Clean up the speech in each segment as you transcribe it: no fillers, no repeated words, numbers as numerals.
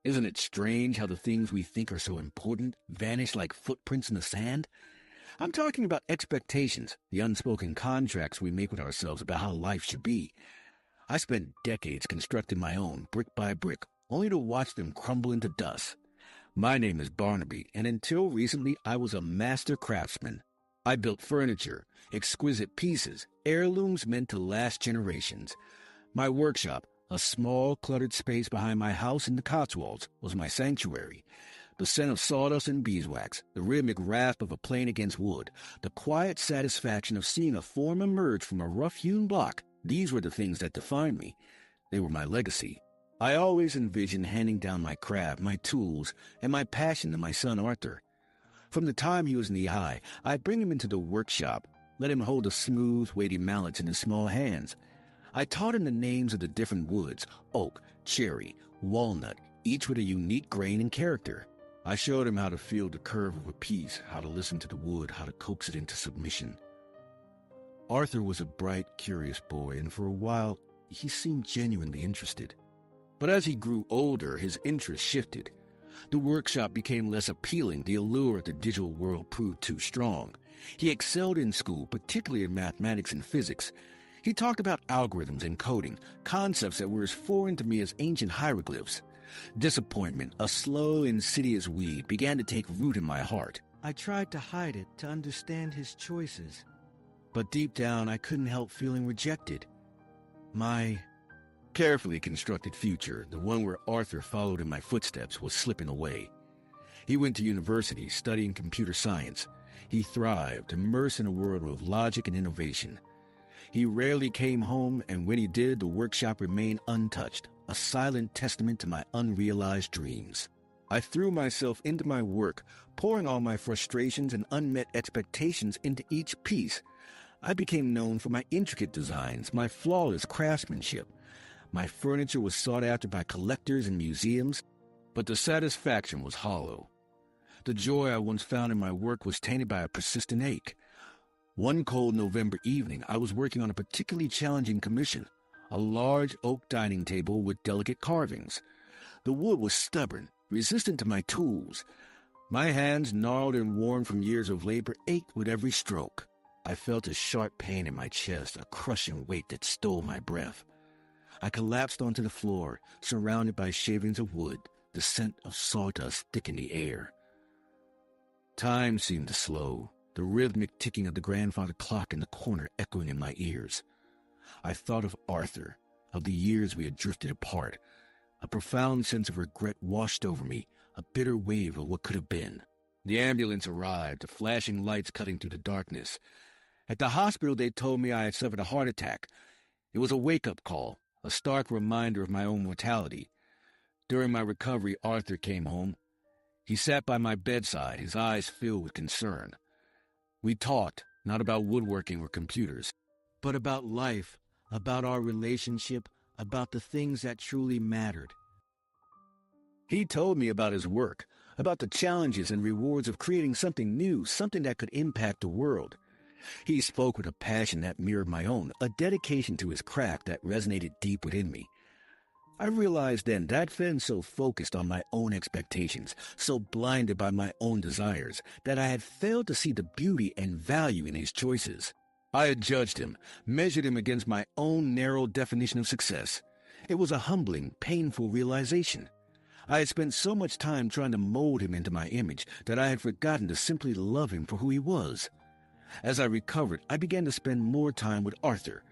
Isn't it strange how the things we think are so important vanish like footprints in the sand? I'm talking about expectations, the unspoken contracts we make with ourselves about how life should be. I spent decades constructing my own, brick by brick, only to watch them crumble into dust. My name is Barnaby, and until recently I was a master craftsman. I built furniture, exquisite pieces, heirlooms meant to last generations. My workshop, a small, cluttered space behind my house in the Cotswolds, was my sanctuary. The scent of sawdust and beeswax, the rhythmic rasp of a plane against wood, the quiet satisfaction of seeing a form emerge from a rough-hewn block, these were the things that defined me. They were my legacy. I always envisioned handing down my craft, my tools, and my passion to my son Arthur. From the time he was knee-high, I'd bring him into the workshop, let him hold the smooth, weighty mallets in his small hands. I taught him the names of the different woods, oak, cherry, walnut, each with a unique grain and character. I showed him how to feel the curve of a piece, how to listen to the wood, how to coax it into submission. Arthur was a bright, curious boy, and for a while, he seemed genuinely interested. But as he grew older, his interest shifted. The workshop became less appealing. The allure of the digital world proved too strong. He excelled in school, particularly in mathematics and physics. He talked about algorithms and coding, concepts that were as foreign to me as ancient hieroglyphs. Disappointment, a slow, insidious weed, began to take root in my heart. I tried to hide it, to understand his choices. But deep down, I couldn't help feeling rejected. My carefully constructed future, the one where Arthur followed in my footsteps, was slipping away. He went to university, studying computer science. He thrived, immersed in a world of logic and innovation. He rarely came home, and when he did, the workshop remained untouched, a silent testament to my unrealized dreams. I threw myself into my work, pouring all my frustrations and unmet expectations into each piece. I became known for my intricate designs, my flawless craftsmanship. My furniture was sought after by collectors and museums, but the satisfaction was hollow. The joy I once found in my work was tainted by a persistent ache. One cold November evening, I was working on a particularly challenging commission, a large oak dining table with delicate carvings. The wood was stubborn, resistant to my tools. My hands, gnarled and worn from years of labor, ached with every stroke. I felt a sharp pain in my chest, a crushing weight that stole my breath. I collapsed onto the floor, surrounded by shavings of wood, the scent of sawdust thick in the air. Time seemed to slow, the rhythmic ticking of the grandfather clock in the corner echoing in my ears. I thought of Arthur, of the years we had drifted apart. A profound sense of regret washed over me, a bitter wave of what could have been. The ambulance arrived, the flashing lights cutting through the darkness. At the hospital, they told me I had suffered a heart attack. It was a wake-up call, a stark reminder of my own mortality. During my recovery, Arthur came home. He sat by my bedside, his eyes filled with concern. We talked, not about woodworking or computers, but about life, about our relationship, about the things that truly mattered. He told me about his work, about the challenges and rewards of creating something new, something that could impact the world. He spoke with a passion that mirrored my own, a dedication to his craft that resonated deep within me. I realized then that I'd been so focused on my own expectations, so blinded by my own desires, that I had failed to see the beauty and value in his choices. I had judged him, measured him against my own narrow definition of success. It was a humbling, painful realization. I had spent so much time trying to mold him into my image that I had forgotten to simply love him for who he was. As I recovered, I began to spend more time with Arthur.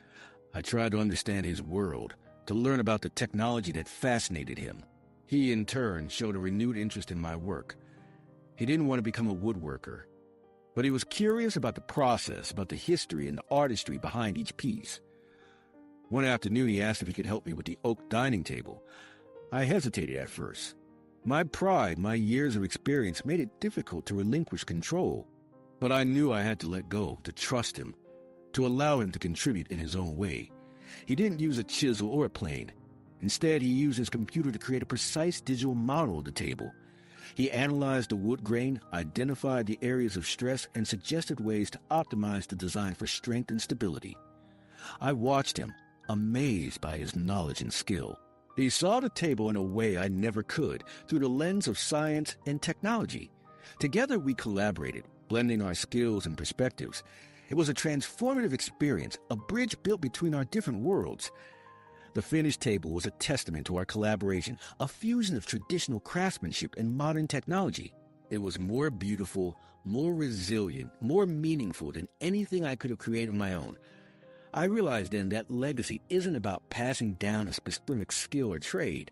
I tried to understand his world, to learn about the technology that fascinated him. He, in turn, showed a renewed interest in my work. He didn't want to become a woodworker, but he was curious about the process, about the history and the artistry behind each piece. One afternoon, he asked if he could help me with the oak dining table. I hesitated at first. My pride, my years of experience made it difficult to relinquish control. But I knew I had to let go, to trust him, to allow him to contribute in his own way. He didn't use a chisel or a plane. Instead, he used his computer to create a precise digital model of the table. He analyzed the wood grain, identified the areas of stress, and suggested ways to optimize the design for strength and stability. I watched him, amazed by his knowledge and skill. He saw the table in a way I never could, through the lens of science and technology. Together we collaborated, blending our skills and perspectives. It was a transformative experience, a bridge built between our different worlds. The finished table was a testament to our collaboration, a fusion of traditional craftsmanship and modern technology. It was more beautiful, more resilient, more meaningful than anything I could have created on my own. I realized then that legacy isn't about passing down a specific skill or trade.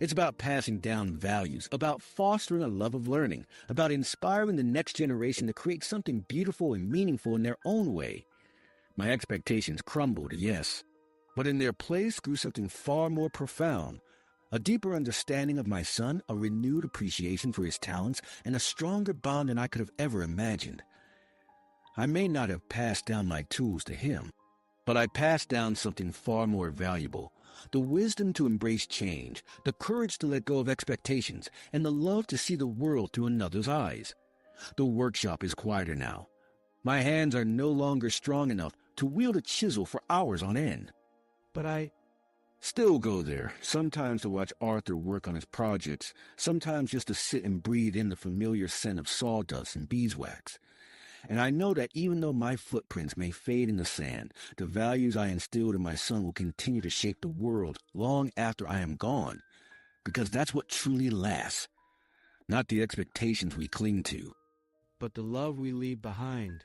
It's about passing down values, about fostering a love of learning, about inspiring the next generation to create something beautiful and meaningful in their own way. My expectations crumbled, yes, but in their place grew something far more profound. A deeper understanding of my son, a renewed appreciation for his talents, and a stronger bond than I could have ever imagined. I may not have passed down my tools to him, but I passed down something far more valuable. The wisdom to embrace change, the courage to let go of expectations, and the love to see the world through another's eyes. The workshop is quieter now. My hands are no longer strong enough to wield a chisel for hours on end. But I still go there, sometimes to watch Arthur work on his projects, sometimes just to sit and breathe in the familiar scent of sawdust and beeswax. And I know that even though my footprints may fade in the sand, the values I instilled in my son will continue to shape the world long after I am gone, because that's what truly lasts, not the expectations we cling to. but the love we leave behind.